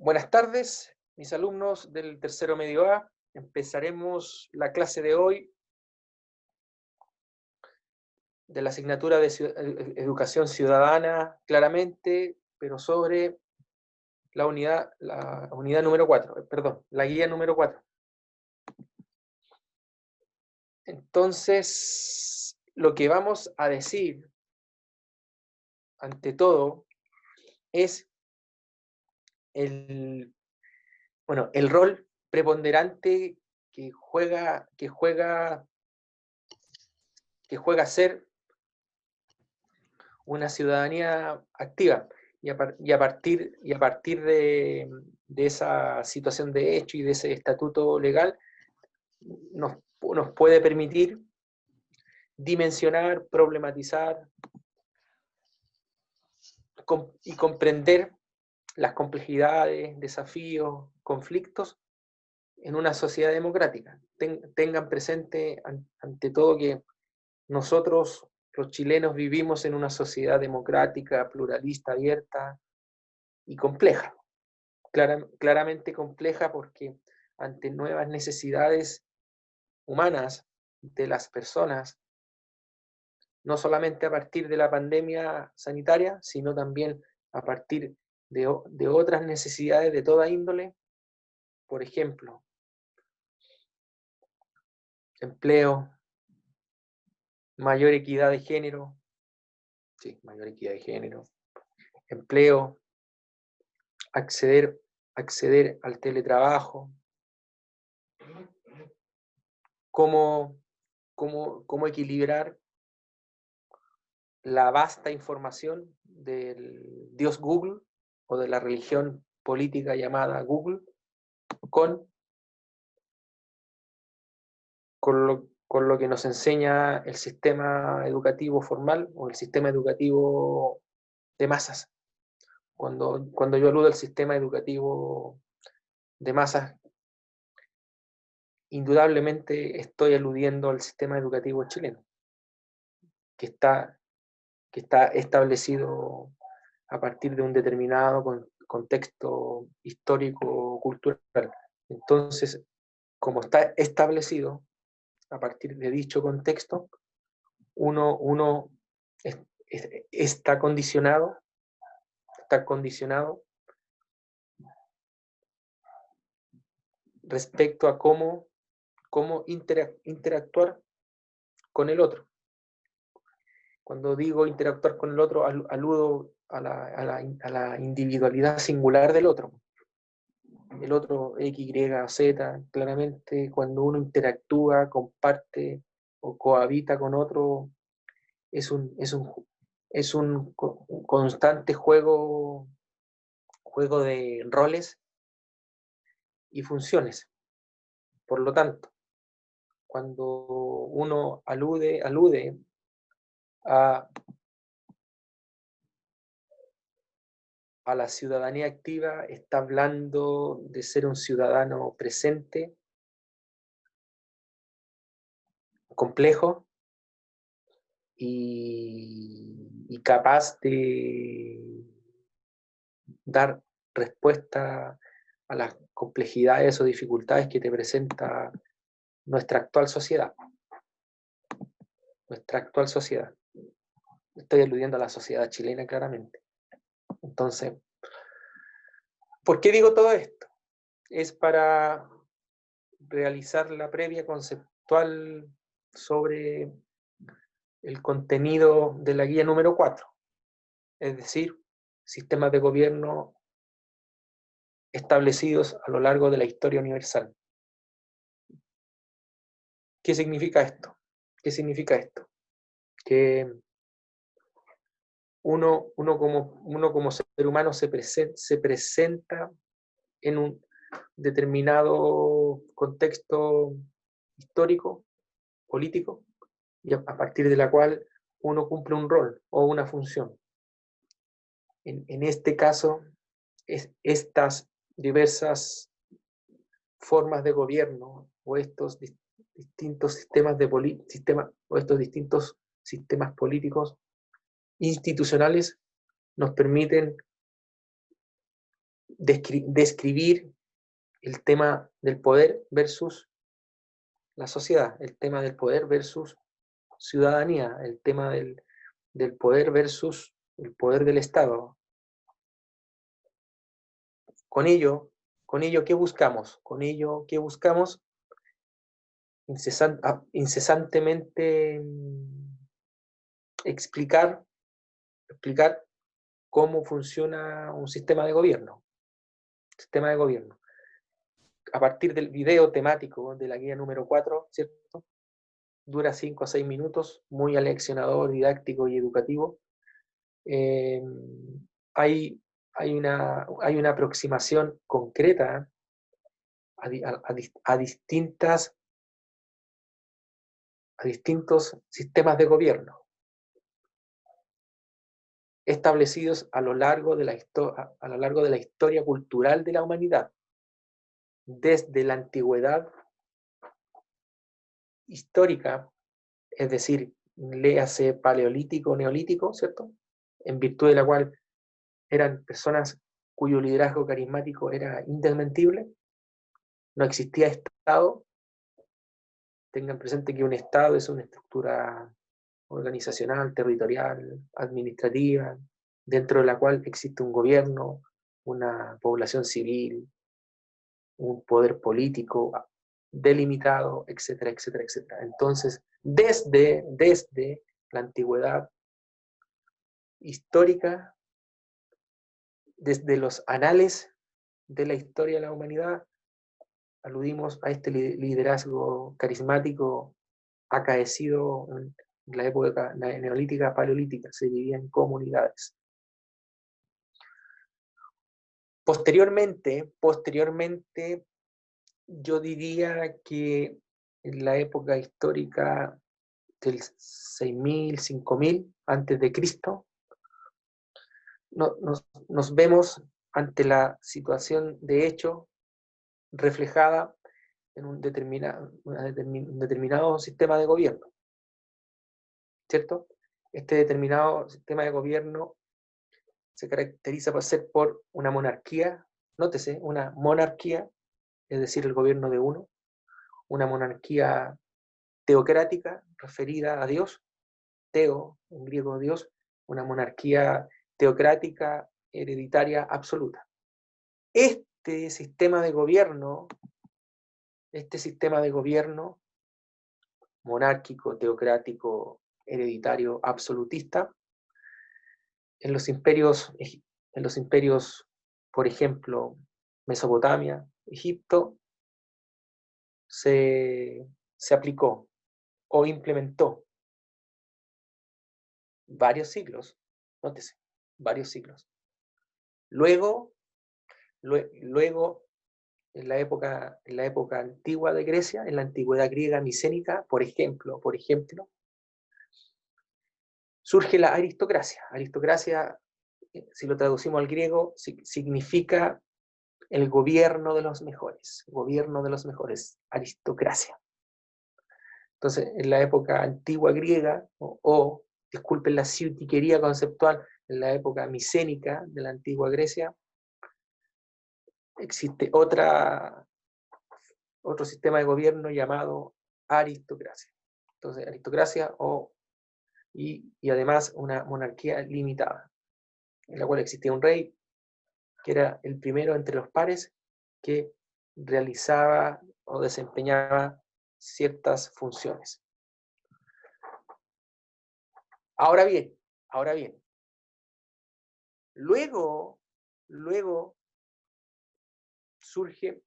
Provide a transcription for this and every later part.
Buenas tardes, mis alumnos del tercero medio A. Empezaremos la clase de hoy de la asignatura de Educación Ciudadana, claramente, pero sobre la unidad número 4, perdón, la guía número 4. Entonces, lo que vamos a decir, ante todo, es el rol preponderante que juega ser una ciudadanía activa, y a partir de esa situación de hecho y de ese estatuto legal nos puede permitir dimensionar, problematizar y comprender las complejidades, desafíos, conflictos en una sociedad democrática. Tengan presente ante todo que nosotros, los chilenos, vivimos en una sociedad democrática, pluralista, abierta y compleja. Claramente compleja porque ante nuevas necesidades humanas de las personas, no solamente a partir de la pandemia sanitaria, sino también a partir de otras necesidades de toda índole, por ejemplo, empleo, mayor equidad de género, empleo, acceder al teletrabajo, cómo equilibrar la vasta información del dios Google o de la religión política llamada Google con lo que nos enseña el sistema educativo formal o el sistema educativo de masas. Cuando yo aludo al sistema educativo de masas, indudablemente estoy aludiendo al sistema educativo chileno, que está establecido a partir de un determinado contexto histórico-cultural. Entonces, como está establecido a partir de dicho contexto, uno está condicionado respecto a cómo interactuar con el otro. Cuando digo interactuar con el otro, aludo a la individualidad singular del otro. El otro X, Y, Z, claramente cuando uno interactúa, comparte o cohabita con otro, es un constante juego de roles y funciones. Por lo tanto, cuando uno alude a la ciudadanía activa, está hablando de ser un ciudadano presente, complejo y capaz de dar respuesta a las complejidades o dificultades que te presenta nuestra actual sociedad. Estoy aludiendo a la sociedad chilena claramente. Entonces, ¿por qué digo todo esto? Es para realizar la previa conceptual sobre el contenido de la guía número 4, es decir, sistemas de gobierno establecidos a lo largo de la historia universal. ¿Qué significa esto? Que uno como ser humano se presenta en un determinado contexto histórico, político, y a partir de la cual uno cumple un rol o una función. En este caso, estas diversas formas de gobierno o estos distintos sistemas políticos institucionales nos permiten describir el tema del poder versus la sociedad, el tema del poder versus ciudadanía, el tema del poder versus el poder del Estado. Con ello, ¿qué buscamos? Con ello, ¿qué buscamos? Incesantemente explicar cómo funciona un sistema de gobierno. A partir del video temático de la guía número 4, ¿cierto? Dura 5 a 6 minutos, muy aleccionador, didáctico y educativo. Hay una aproximación concreta a distintos sistemas de gobierno establecidos a lo largo de la historia cultural de la humanidad, desde la antigüedad histórica, es decir, léase paleolítico, neolítico, ¿cierto? En virtud de la cual eran personas cuyo liderazgo carismático era indesmentible, no existía Estado. Tengan presente que un Estado es una estructura organizacional, territorial, administrativa, dentro de la cual existe un gobierno, una población civil, un poder político delimitado, etcétera, etcétera, etcétera. Entonces, desde la antigüedad histórica, desde los anales de la historia de la humanidad, aludimos a este liderazgo carismático acaecido en la época neolítica, paleolítica, se dividía en comunidades. Posteriormente, yo diría que en la época histórica del 6000, 5000 antes de Cristo, nos vemos ante la situación de hecho reflejada en un determinado sistema de gobierno, ¿cierto? Este determinado sistema de gobierno se caracteriza por una monarquía, nótese, una monarquía, es decir, el gobierno de uno, una monarquía teocrática referida a Dios, teo, en griego Dios, una monarquía teocrática, hereditaria, absoluta. Este sistema de gobierno monárquico, teocrático, hereditario, absolutista, en los imperios, por ejemplo, Mesopotamia, Egipto, se aplicó o implementó varios siglos, nótese, varios siglos. Luego, en la época antigua de Grecia, en la antigüedad griega micénica, por ejemplo, surge la aristocracia. Aristocracia, si lo traducimos al griego, significa el gobierno de los mejores, aristocracia. Entonces, en la época antigua griega, disculpen la ciutiquería conceptual, en la época micénica de la antigua Grecia, existe otro sistema de gobierno llamado aristocracia. Entonces, aristocracia y además una monarquía limitada, en la cual existía un rey que era el primero entre los pares que realizaba o desempeñaba ciertas funciones. Ahora bien, luego surge,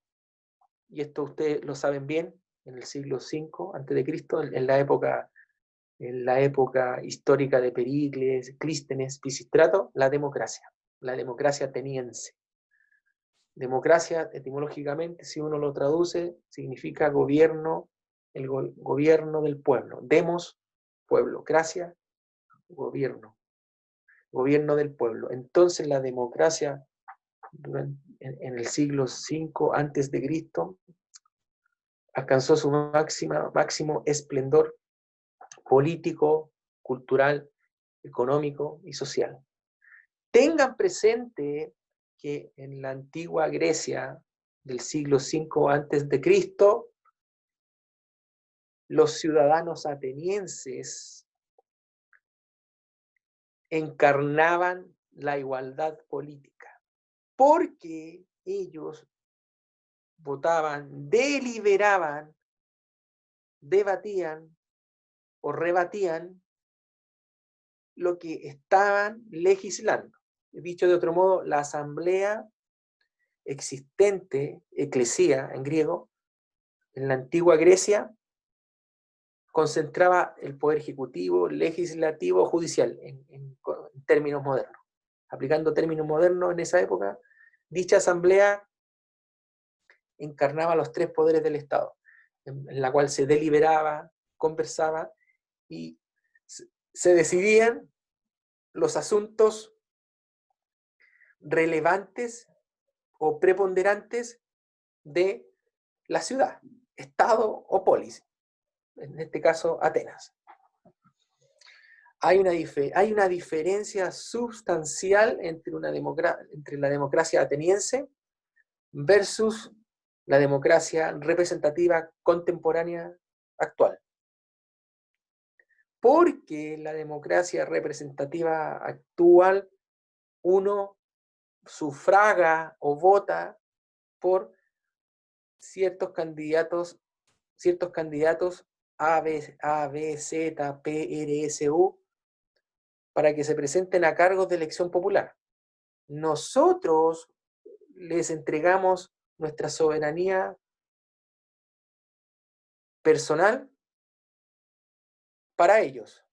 y esto ustedes lo saben bien, en el siglo V a.C., en la época histórica de Pericles, Clístenes, Pisístrato, la democracia ateniense. Democracia, etimológicamente, si uno lo traduce, significa gobierno, el gobierno del pueblo. Demos, pueblo. Gracia, gobierno del pueblo. Entonces la democracia en el siglo V antes de Cristo alcanzó su máximo esplendor político, cultural, económico y social. Tengan presente que en la antigua Grecia del siglo V antes de Cristo, los ciudadanos atenienses encarnaban la igualdad política, porque ellos votaban, deliberaban, debatían o rebatían lo que estaban legislando. Dicho de otro modo, la asamblea existente, eclesía en griego, en la antigua Grecia, concentraba el poder ejecutivo, legislativo, judicial, en términos modernos. Aplicando términos modernos en esa época, dicha asamblea encarnaba los tres poderes del Estado, en la cual se deliberaba, conversaba y se decidían los asuntos relevantes o preponderantes de la ciudad, Estado o polis, en este caso Atenas. Hay una diferencia sustancial entre la democracia ateniense versus la democracia representativa contemporánea actual. Porque la democracia representativa actual, uno sufraga o vota por ciertos candidatos A, B, Z, P, R, S, U, para que se presenten a cargos de elección popular. Nosotros les entregamos nuestra soberanía personal para ellos.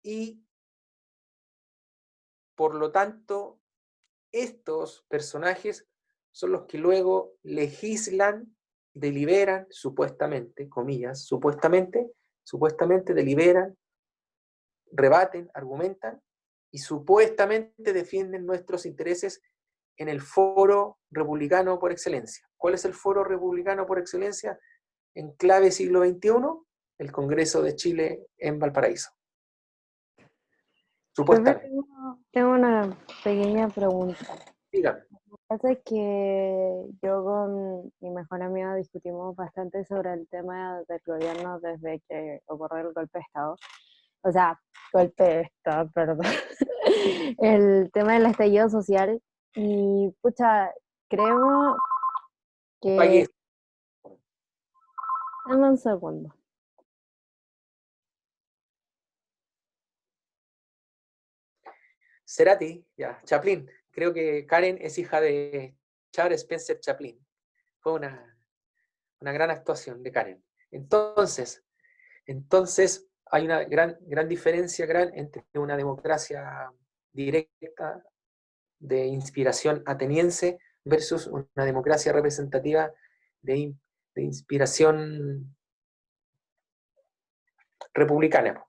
Y, por lo tanto, estos personajes son los que luego legislan, deliberan, supuestamente, comillas, supuestamente deliberan, rebaten, argumentan y supuestamente defienden nuestros intereses en el foro republicano por excelencia. ¿Cuál es el foro republicano por excelencia en clave siglo XXI? El Congreso de Chile en Valparaíso. Supuestamente. Tengo una pequeña pregunta. Dígame. Lo que pasa es que yo con mi mejor amigo discutimos bastante sobre el tema del gobierno desde que ocurrió el golpe de Estado. O sea, golpe de Estado, perdón. El tema del estallido social. Y, pucha, creo que... País. Dame un segundo. Cerati, ya, Chaplin. Creo que Karen es hija de Charles Spencer Chaplin. Fue una gran actuación de Karen. Entonces hay una gran diferencia entre una democracia directa de inspiración ateniense versus una democracia representativa de inspiración republicana.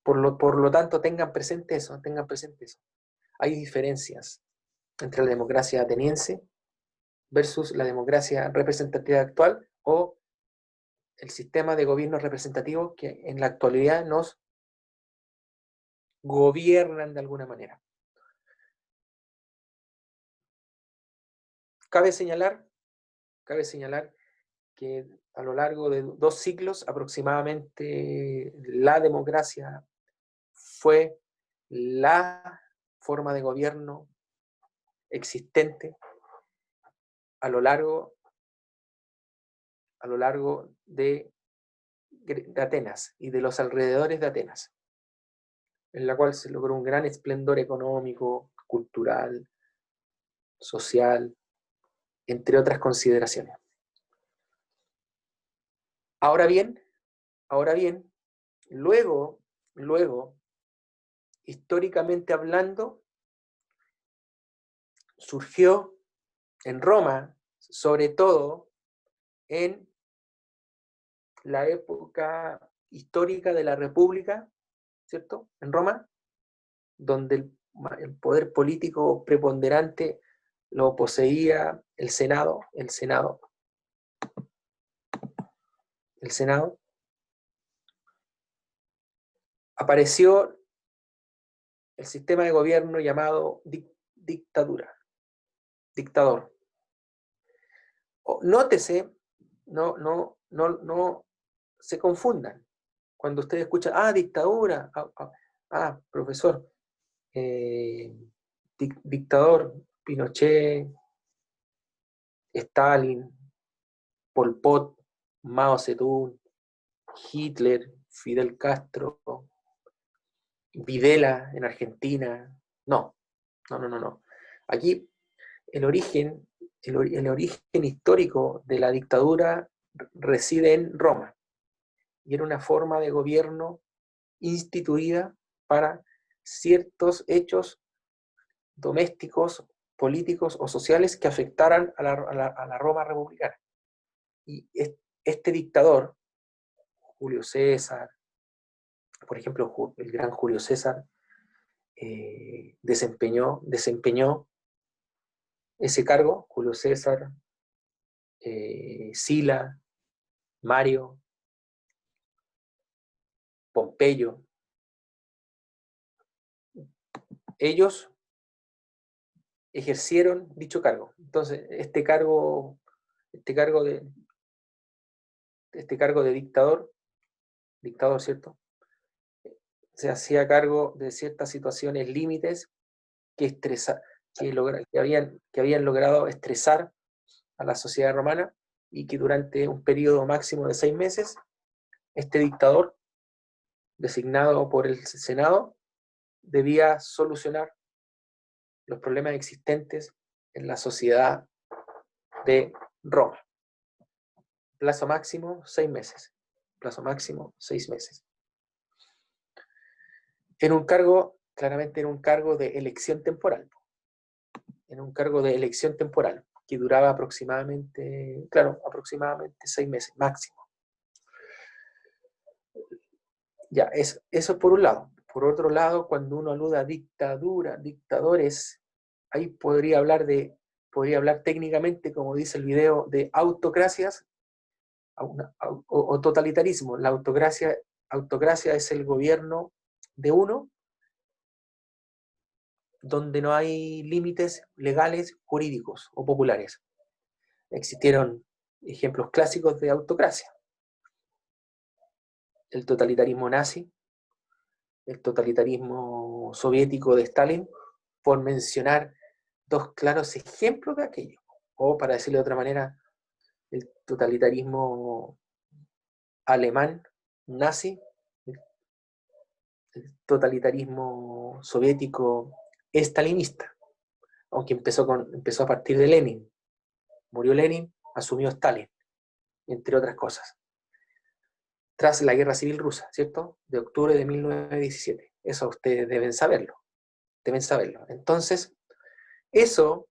Por lo tanto, tengan presente eso. Hay diferencias entre la democracia ateniense versus la democracia representativa actual o el sistema de gobierno representativo que en la actualidad nos gobiernan de alguna manera. Cabe señalar que a lo largo de 2 siglos aproximadamente la democracia fue la forma de gobierno existente a lo largo de Atenas y de los alrededores de Atenas, en la cual se logró un gran esplendor económico, cultural, social, entre otras consideraciones. Ahora bien, luego, históricamente hablando, surgió en Roma, sobre todo en la época histórica de la República, ¿cierto? En Roma, donde el poder político preponderante lo poseía el Senado, apareció el sistema de gobierno llamado dictadura, dictador. Nótese, no se confundan. Cuando ustedes escuchan, dictadura, profesor, dictador, Pinochet, Stalin, Pol Pot, Mao Zedong, Hitler, Fidel Castro, Videla en Argentina. No. Aquí el origen histórico de la dictadura reside en Roma, y era una forma de gobierno instituida para ciertos hechos domésticos, políticos o sociales que afectaran a la Roma republicana. Y este dictador, Julio César, por ejemplo, el gran Julio César, desempeñó ese cargo, Julio César, Sila, Mario, Pompeyo. Ellos ejercieron dicho cargo. Entonces, este cargo de dictador, ¿cierto? Se hacía cargo de ciertas situaciones límites que habían logrado estresar a la sociedad romana, y que durante un periodo máximo de 6 meses, este dictador, designado por el Senado, debía solucionar los problemas existentes en la sociedad de Roma. Plazo máximo 6 meses. Plazo máximo 6 meses. En un cargo, claramente en un cargo de elección temporal. Que duraba aproximadamente 6 meses máximo. Ya, eso por un lado. Por otro lado, cuando uno aluda a dictadura, dictadores, ahí podría hablar técnicamente, como dice el video, de autocracias o totalitarismo. La autocracia es el gobierno de uno donde no hay límites legales, jurídicos o populares. Existieron ejemplos clásicos de autocracia: el totalitarismo nazi, el totalitarismo soviético de Stalin, por mencionar dos claros ejemplos de aquello. O, para decirlo de otra manera, el totalitarismo alemán nazi, el totalitarismo soviético stalinista, aunque empezó a partir de Lenin. Murió Lenin, asumió Stalin, entre otras cosas, tras la Guerra Civil Rusa, ¿cierto? De octubre de 1917. Eso ustedes deben saberlo. Entonces, eso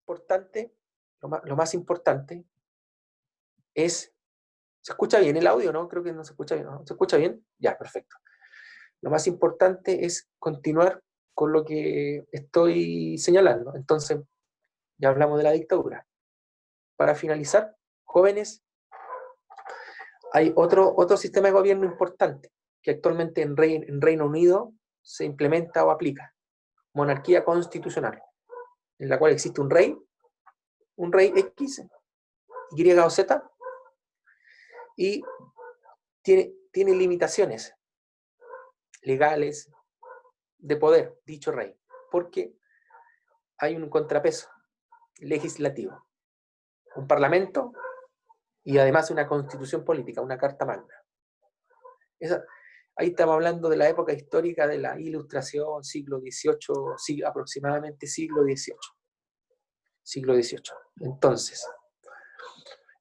importante, lo más importante es... ¿Se escucha bien el audio, no? Creo que no se escucha bien, ¿no? ¿Se escucha bien? Ya, perfecto. Lo más importante es continuar con lo que estoy señalando. Entonces, ya hablamos de la dictadura. Para finalizar, jóvenes, hay otro sistema de gobierno importante que actualmente en Reino Unido se implementa o aplica: monarquía constitucional, en la cual existe un rey X, Y o Z, y tiene limitaciones legales de poder, dicho rey, porque hay un contrapeso legislativo, un parlamento y además una constitución política, una carta magna. Ahí estamos hablando de la época histórica de la Ilustración, siglo XVIII, aproximadamente siglo XVIII.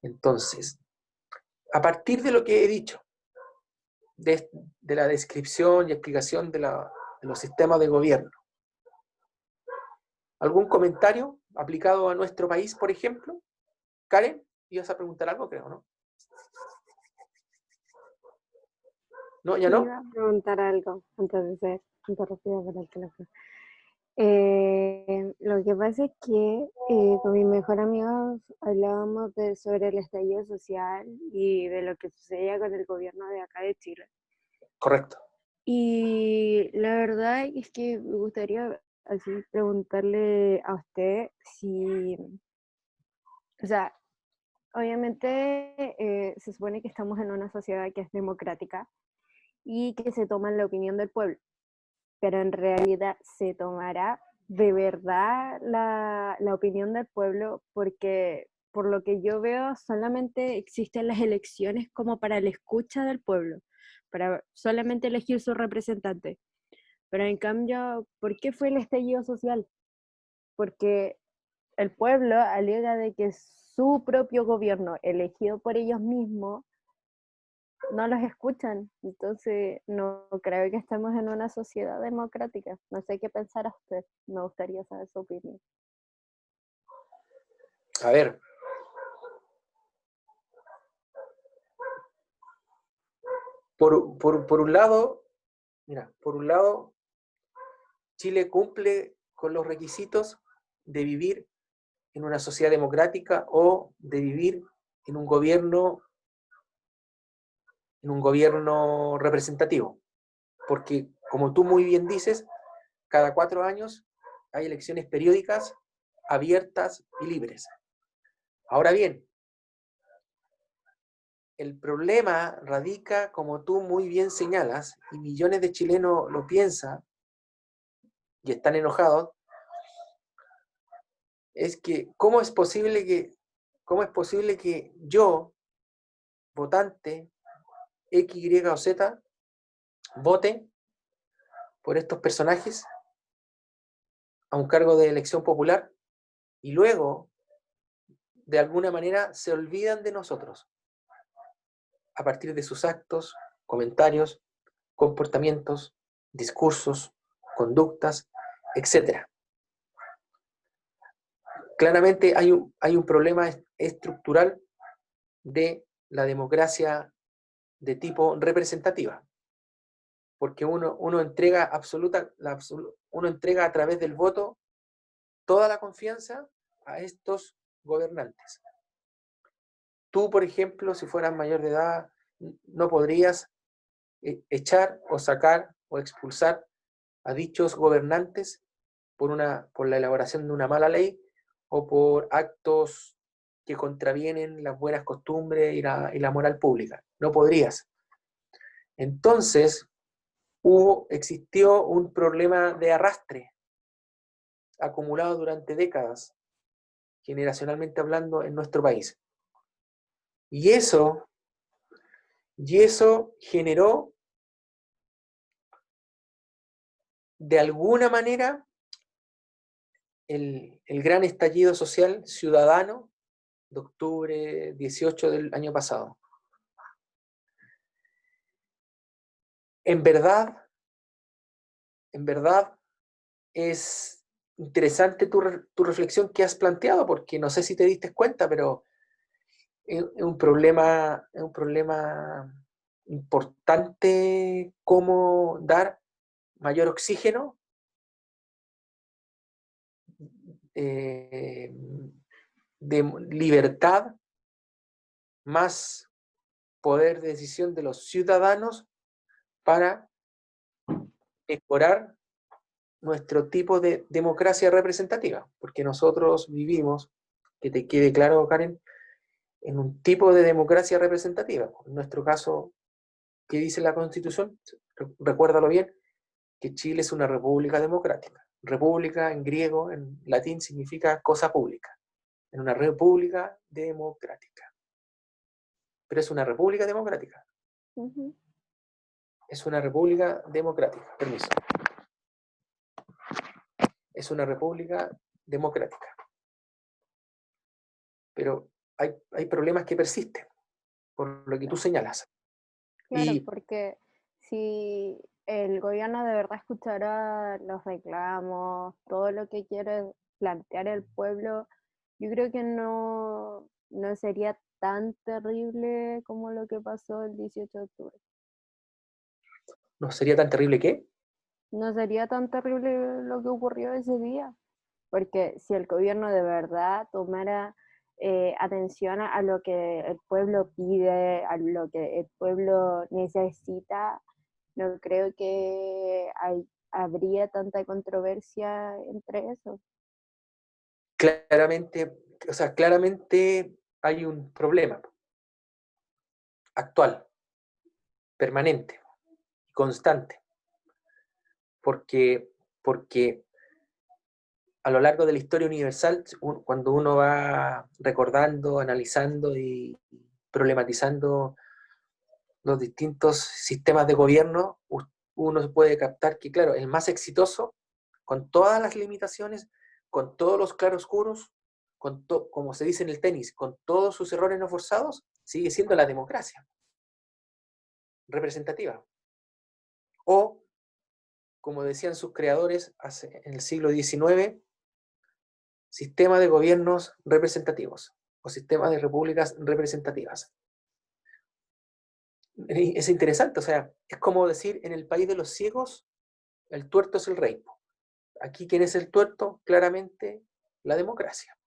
Entonces, a partir de lo que he dicho, de la descripción y explicación de los sistemas de gobierno, ¿algún comentario aplicado a nuestro país, por ejemplo? Karen, ibas a preguntar algo, creo, ¿no? No, ya Iba no. a preguntar algo antes de ser interrumpida por el teléfono. Lo que pasa es que con mis mejores amigos hablábamos sobre el estallido social y de lo que sucedía con el gobierno de acá de Chile. Correcto. Y la verdad es que me gustaría así preguntarle a usted si, o sea, obviamente se supone que estamos en una sociedad que es democrática y que se toma la opinión del pueblo, pero en realidad se tomará de verdad la opinión del pueblo, porque por lo que yo veo solamente existen las elecciones como para la escucha del pueblo, para solamente elegir su representante. Pero en cambio, ¿por qué fue el estallido social? Porque el pueblo alega de que su propio gobierno, elegido por ellos mismos, no los escuchan. Entonces, no creo que estemos en una sociedad democrática. No sé qué pensar a usted. Me gustaría saber su opinión. A ver, por un lado, mira, por un lado, Chile cumple con los requisitos de vivir en una sociedad democrática o de vivir en un gobierno representativo. Porque, como tú muy bien dices, cada 4 años hay elecciones periódicas, abiertas y libres. Ahora bien, el problema radica, como tú muy bien señalas, y millones de chilenos lo piensan y están enojados, es que cómo es posible que yo, votante, X, Y o Z, vote por estos personajes a un cargo de elección popular y luego, de alguna manera, se olvidan de nosotros a partir de sus actos, comentarios, comportamientos, discursos, conductas, etcétera. Claramente hay un problema estructural de la democracia de tipo representativa, porque uno entrega uno entrega a través del voto toda la confianza a estos gobernantes. Tú, por ejemplo, si fueras mayor de edad, no podrías echar o sacar o expulsar a dichos gobernantes por la elaboración de una mala ley o por actos que contravienen las buenas costumbres y la moral pública. No podrías. Entonces, existió un problema de arrastre acumulado durante décadas, generacionalmente hablando, en nuestro país. Y eso generó, de alguna manera, el gran estallido social ciudadano de octubre 18 del año pasado. En verdad, es interesante tu reflexión que has planteado, porque no sé si te diste cuenta, pero es un problema importante cómo dar mayor oxígeno, eh, de libertad, más poder de decisión de los ciudadanos para mejorar nuestro tipo de democracia representativa, porque nosotros vivimos, que te quede claro, Karen, en un tipo de democracia representativa. En nuestro caso, ¿qué dice la Constitución? Recuérdalo bien, que Chile es una república democrática. República en griego, en latín, significa cosa pública. En una república democrática. Pero es una república democrática. Uh-huh. Es una república democrática. Permiso. Es una república democrática. Pero hay problemas que persisten, por lo que tú señalas. Claro, Y porque si el gobierno de verdad escuchara los reclamos, todo lo que quiere plantear el pueblo, yo creo que no sería tan terrible como lo que pasó el 18 de octubre. ¿No sería tan terrible qué? No sería tan terrible lo que ocurrió ese día, porque si el gobierno de verdad tomara atención a lo que el pueblo pide, a lo que el pueblo necesita, no creo que habría tanta controversia entre eso. Claramente, o sea, claramente hay un problema actual, permanente, constante, porque a lo largo de la historia universal, cuando uno va recordando, analizando y problematizando los distintos sistemas de gobierno, uno puede captar que, claro, el más exitoso, con todas las limitaciones, con todos los claroscuros, como se dice en el tenis, con todos sus errores no forzados, sigue siendo la democracia representativa. O, como decían sus creadores en el siglo XIX, sistema de gobiernos representativos o sistema de repúblicas representativas. Es interesante, o sea, es como decir, en el país de los ciegos, el tuerto es el rey. Aquí, ¿quién es el tuerto? Claramente, la democracia.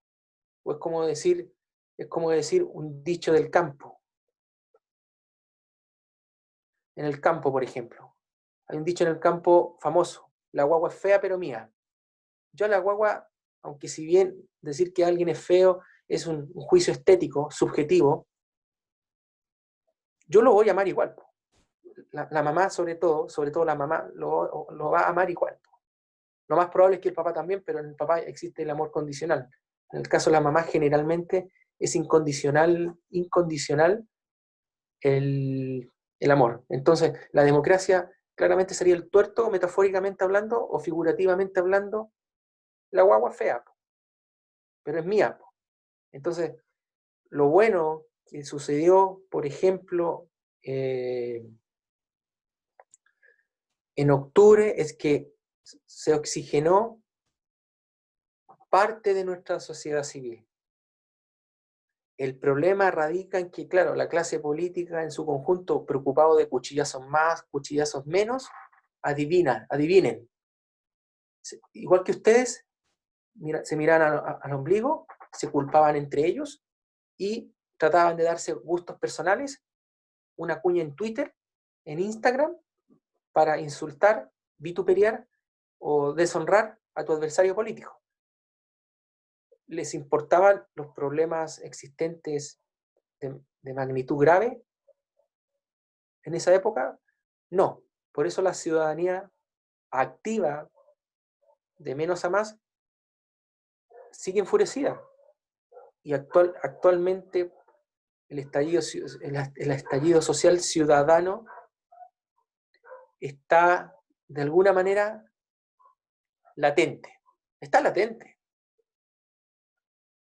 O es como decir un dicho del campo. En el campo, por ejemplo. Hay un dicho en el campo famoso, la guagua es fea pero mía. Yo a la guagua, aunque si bien decir que alguien es feo es un juicio estético, subjetivo, yo lo voy a amar igual. La mamá sobre todo la mamá lo va a amar igual. Lo más probable es que el papá también, pero en el papá existe el amor condicional. En el caso de la mamá generalmente es incondicional el amor. Entonces, la democracia claramente sería el tuerto, metafóricamente hablando, o figurativamente hablando, la guagua fea, pero es mía. Entonces, lo bueno que sucedió, por ejemplo, en octubre es que se oxigenó parte de nuestra sociedad civil. El problema radica en que, claro, la clase política en su conjunto, preocupado de cuchillazos más, cuchillazos menos, adivinen. Igual que ustedes, se miraban al ombligo, se culpaban entre ellos y trataban de darse gustos personales, una cuña en Twitter, en Instagram, para insultar, vituperiar o deshonrar a tu adversario político. ¿Les importaban los problemas existentes de magnitud grave en esa época? No. Por eso la ciudadanía activa, de menos a más, sigue enfurecida. Y actualmente el estallido social ciudadano está, de alguna manera, latente. Está latente.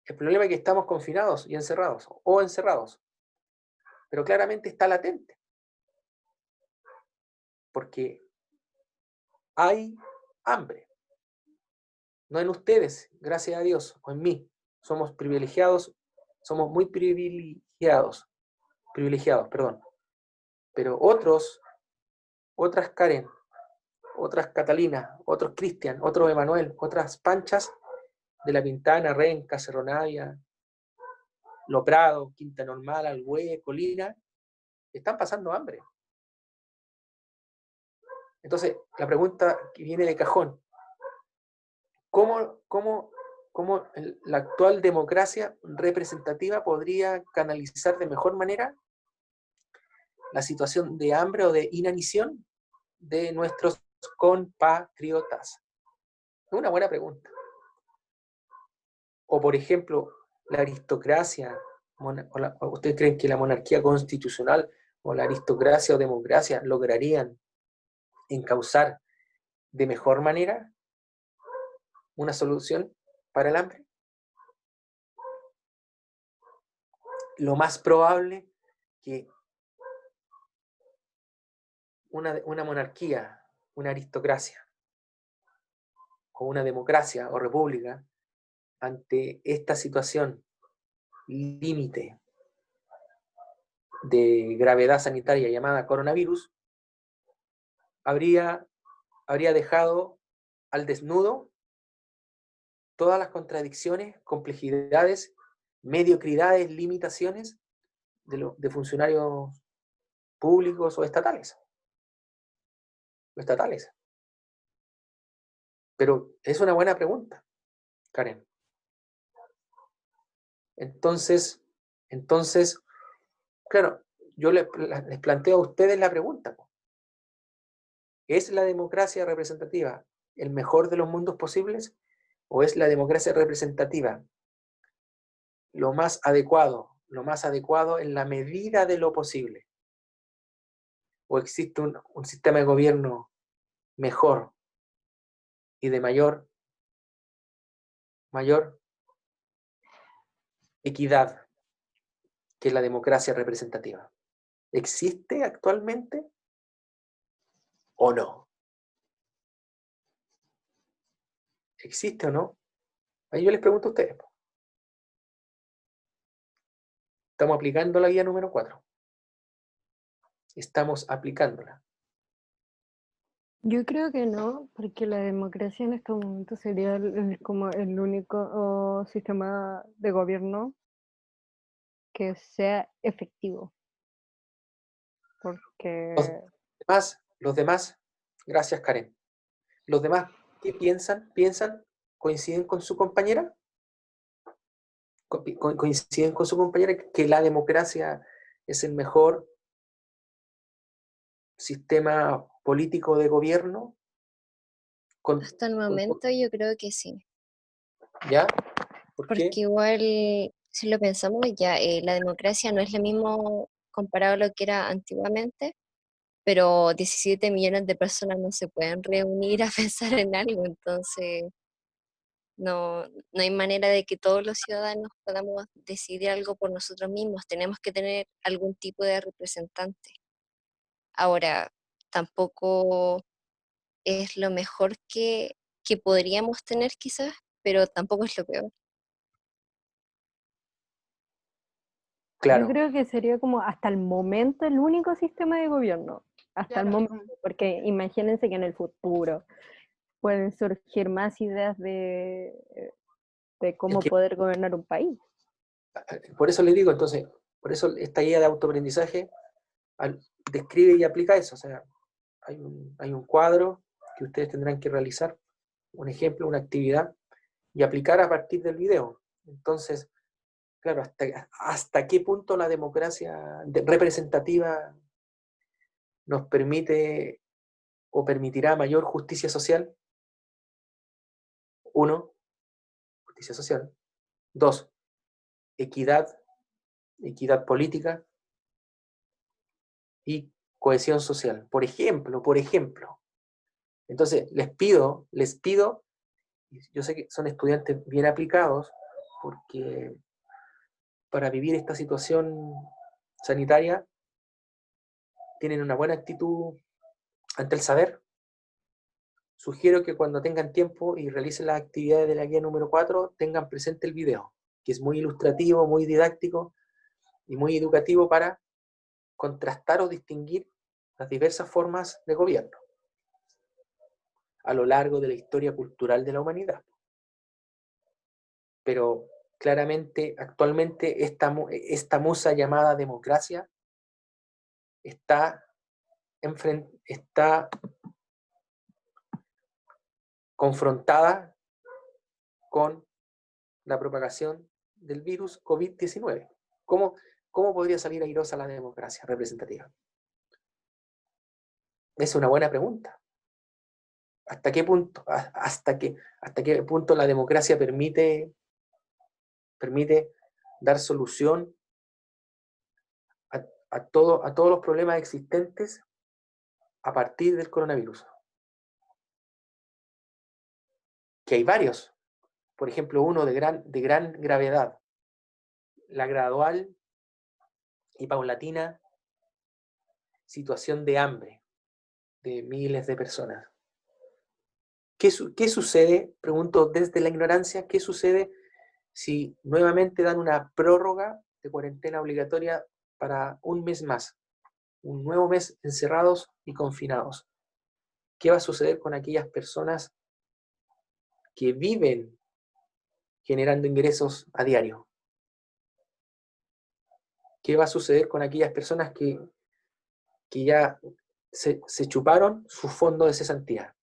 El problema es que estamos confinados y encerrados, o encerrados. Pero claramente está latente. Porque hay hambre. No en ustedes, gracias a Dios, o en mí. Somos privilegiados, somos muy privilegiados, perdón. Pero otras Karen, otras Catalina, otros Cristian, otros Emanuel, otras Panchas de La Pintana, Renca, Cerro Navia, Lo Prado, Quinta Normal, Alhué, Colina, están pasando hambre. Entonces, la pregunta que viene de cajón, ¿cómo la actual democracia representativa podría canalizar de mejor manera la situación de hambre o de inanición de nuestros compatriotas? Es una buena pregunta. O, por ejemplo, la aristocracia, ¿ustedes creen que la monarquía constitucional o la aristocracia o democracia lograrían encauzar de mejor manera una solución para el hambre? Lo más probable que una monarquía, una aristocracia, o una democracia o república, ante esta situación límite de gravedad sanitaria llamada coronavirus, habría dejado al desnudo todas las contradicciones, complejidades, mediocridades, limitaciones de funcionarios públicos o estatales. Pero es una buena pregunta, Karen. Entonces, claro, yo les planteo a ustedes la pregunta. ¿Es la democracia representativa el mejor de los mundos posibles? ¿O es la democracia representativa lo más adecuado en la medida de lo posible? ¿O existe un sistema de gobierno mejor y de mayor equidad que la democracia representativa? ¿Existe actualmente o no? ¿Existe o no? Ahí yo les pregunto a ustedes. Estamos aplicando la guía número 4. Estamos aplicándola. Yo creo que no, porque la democracia en este momento sería como el único sistema de gobierno que sea efectivo. Porque Los demás, gracias Karen. Los demás, ¿qué piensan? ¿Coinciden con su compañera? ¿Coinciden con su compañera que la democracia es el mejor sistema político de gobierno? Hasta el momento yo creo que sí. ¿Ya? ¿Por Porque qué? igual, si lo pensamos, ya la democracia no es lo mismo comparado a lo que era antiguamente, pero 17 millones de personas no se pueden reunir a pensar en algo, entonces no hay manera de que todos los ciudadanos podamos decidir algo por nosotros mismos, tenemos que tener algún tipo de representante. Ahora, tampoco es lo mejor que podríamos tener quizás, pero tampoco es lo peor. Claro. yo creo que sería como hasta el momento el único sistema de gobierno. Hasta el momento, porque imagínense que en el futuro pueden surgir más ideas de cómo poder gobernar un país. Por eso les digo, entonces, por eso esta guía de autoaprendizaje describe y aplica eso. O sea, hay un cuadro que ustedes tendrán que realizar, un ejemplo, una actividad, y aplicar a partir del video. Entonces, claro, hasta qué punto la democracia representativa nos permite o permitirá mayor justicia social. 1, justicia social. 2, equidad política y cohesión social. Por ejemplo. Entonces, les pido, yo sé que son estudiantes bien aplicados, porque para vivir esta situación sanitaria tienen una buena actitud ante el saber. Sugiero que cuando tengan tiempo y realicen las actividades de la guía número 4, tengan presente el video, que es muy ilustrativo, muy didáctico y muy educativo para contrastar o distinguir las diversas formas de gobierno a lo largo de la historia cultural de la humanidad. Pero claramente, actualmente, esta musa llamada democracia está confrontada con la propagación del virus COVID-19. ¿Cómo podría salir airosa la democracia representativa? Es una buena pregunta. ¿Hasta qué punto la democracia permite dar solución a todos los problemas existentes a partir del coronavirus? Que hay varios. Por ejemplo, uno de gran gravedad, la gradual y paulatina situación de hambre de miles de personas. ¿Qué sucede? Pregunto desde la ignorancia, ¿qué sucede si nuevamente dan una prórroga de cuarentena obligatoria para un mes más? Un nuevo mes encerrados y confinados. ¿Qué va a suceder con aquellas personas que viven generando ingresos a diario? ¿Qué va a suceder con aquellas personas que ya se chuparon su fondo de cesantía?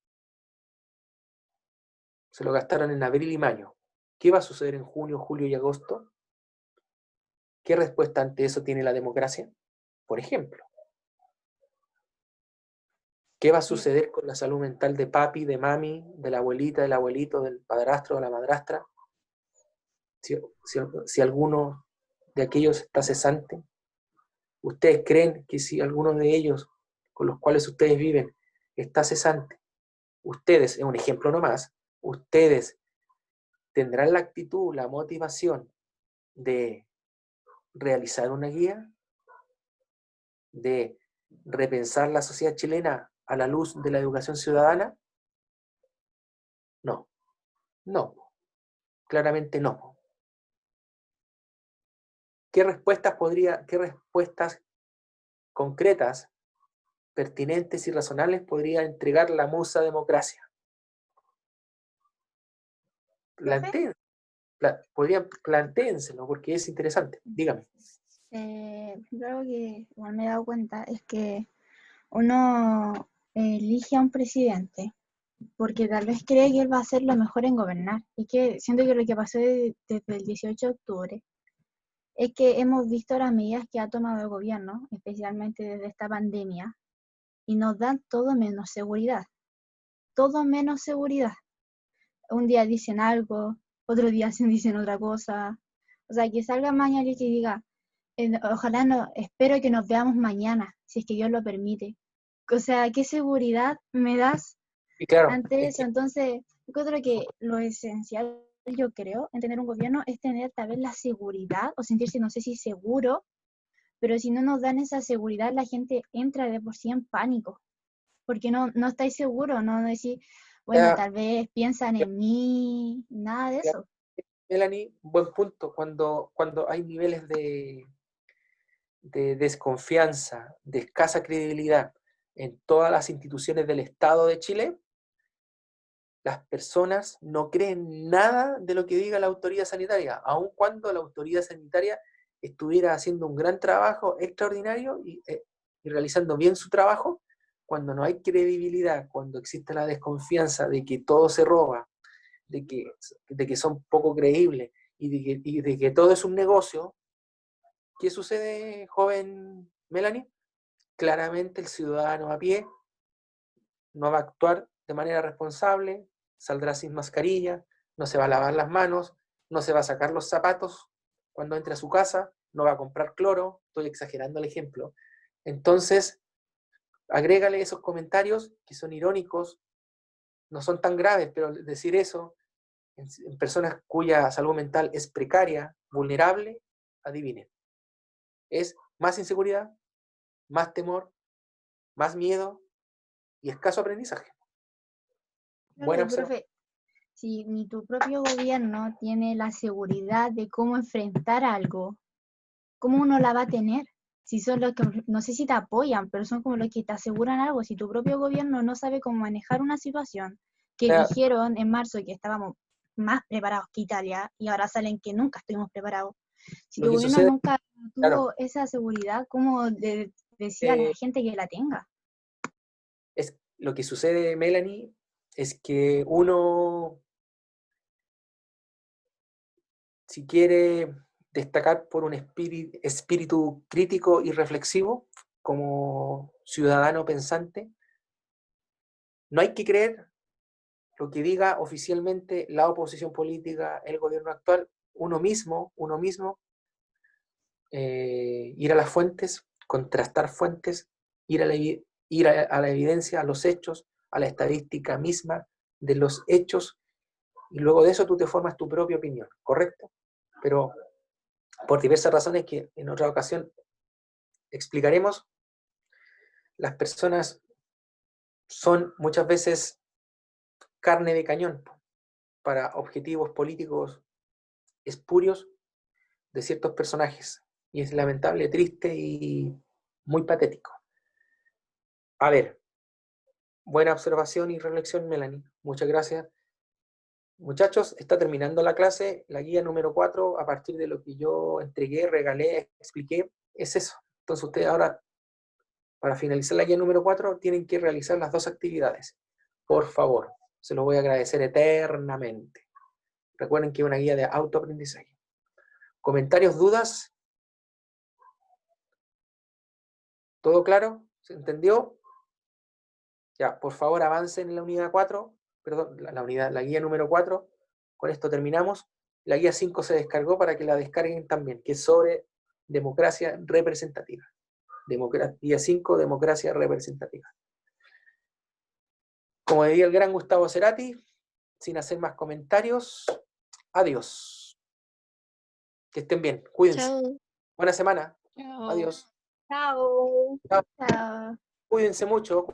Se lo gastaron en abril y mayo. ¿Qué va a suceder en junio, julio y agosto? ¿Qué respuesta ante eso tiene la democracia? Por ejemplo, ¿qué va a suceder con la salud mental de papi, de mami, de la abuelita, del abuelito, del padrastro, de la madrastra? Si alguno de aquellos está cesante, ¿ustedes creen que si alguno de ellos con los cuales ustedes viven está cesante, ustedes, es un ejemplo nomás, ustedes tendrán la actitud, la motivación de realizar una guía, de repensar la sociedad chilena a la luz de la educación ciudadana? No, no, claramente no. ¿Qué respuestas concretas, pertinentes y razonables podría entregar la musa democracia? Plantéenselo, porque es interesante. Dígame. Algo que igual me he dado cuenta es que uno elige a un presidente porque tal vez cree que él va a hacer lo mejor en gobernar. Y que siento que lo que pasó desde el 18 de octubre es que hemos visto las medidas que ha tomado el gobierno, especialmente desde esta pandemia, y nos dan todo menos seguridad. Todo menos seguridad. Un día dicen algo, otro día dicen otra cosa. O sea, que salga mañana y que diga, ojalá no, espero que nos veamos mañana, si es que Dios lo permite. O sea, ¿qué seguridad me das Y claro, ante eso? Entonces, yo creo que lo esencial, yo creo, en tener un gobierno es tener tal vez la seguridad, o sentirse, no sé si seguro, pero si no nos dan esa seguridad, la gente entra de por sí en pánico, porque no estáis seguros, no decís, bueno, tal vez piensan en mí, nada de eso. Melanie, buen punto. Cuando hay niveles de desconfianza, de escasa credibilidad en todas las instituciones del Estado de Chile, las personas no creen nada de lo que diga la autoridad sanitaria, aun cuando la autoridad sanitaria estuviera haciendo un gran trabajo extraordinario y realizando bien su trabajo. Cuando no hay credibilidad, cuando existe la desconfianza de que todo se roba, de que son poco creíbles y de que todo es un negocio, ¿qué sucede, joven Melanie? Claramente el ciudadano a pie no va a actuar de manera responsable, saldrá sin mascarilla, no se va a lavar las manos, no se va a sacar los zapatos cuando entre a su casa, no va a comprar cloro, estoy exagerando el ejemplo. Entonces, agrégale esos comentarios que son irónicos, no son tan graves, pero decir eso en personas cuya salud mental es precaria, vulnerable, adivinen, es más inseguridad, más temor, más miedo y escaso aprendizaje. Buena observación. Profe, si ni tu propio gobierno tiene la seguridad de cómo enfrentar algo, ¿cómo uno la va a tener? Si son los que, no sé si te apoyan, pero son como los que te aseguran algo. Si tu propio gobierno no sabe cómo manejar una situación, que dijeron en marzo que estábamos más preparados que Italia, y ahora salen que nunca estuvimos preparados. Si tu gobierno nunca tuvo esa seguridad, ¿cómo decía a la gente que la tenga? Es, lo que sucede, Melanie, es que uno, si quiere destacar por un espíritu crítico y reflexivo, como ciudadano pensante, no hay que creer lo que diga oficialmente la oposición política, el gobierno actual, uno mismo, ir a las fuentes, contrastar fuentes, ir a la evidencia, a los hechos, a la estadística misma de los hechos, y luego de eso tú te formas tu propia opinión, ¿correcto? Pero por diversas razones que en otra ocasión explicaremos, las personas son muchas veces carne de cañón para objetivos políticos espurios de ciertos personajes. Y es lamentable, triste y muy patético. A ver, Buena observación y reflexión, Melanie. Muchas gracias. Muchachos, está terminando la clase, la guía número 4, a partir de lo que yo entregué, regalé, expliqué, es eso. Entonces ustedes ahora, para finalizar la guía número 4, tienen que realizar las 2 actividades. Por favor, se los voy a agradecer eternamente. Recuerden que es una guía de autoaprendizaje. ¿Comentarios, dudas? ¿Todo claro? ¿Se entendió? Ya, por favor avancen en la unidad 4, perdón, la guía número 4. Con esto terminamos. La guía 5 se descargó para que la descarguen también, que es sobre democracia representativa. Guía 5, democracia representativa. Como diría el gran Gustavo Cerati, sin hacer más comentarios, adiós. Que estén bien, cuídense. Chao. Buena semana. Chao. Adiós. Chao. Chao. Cuídense mucho.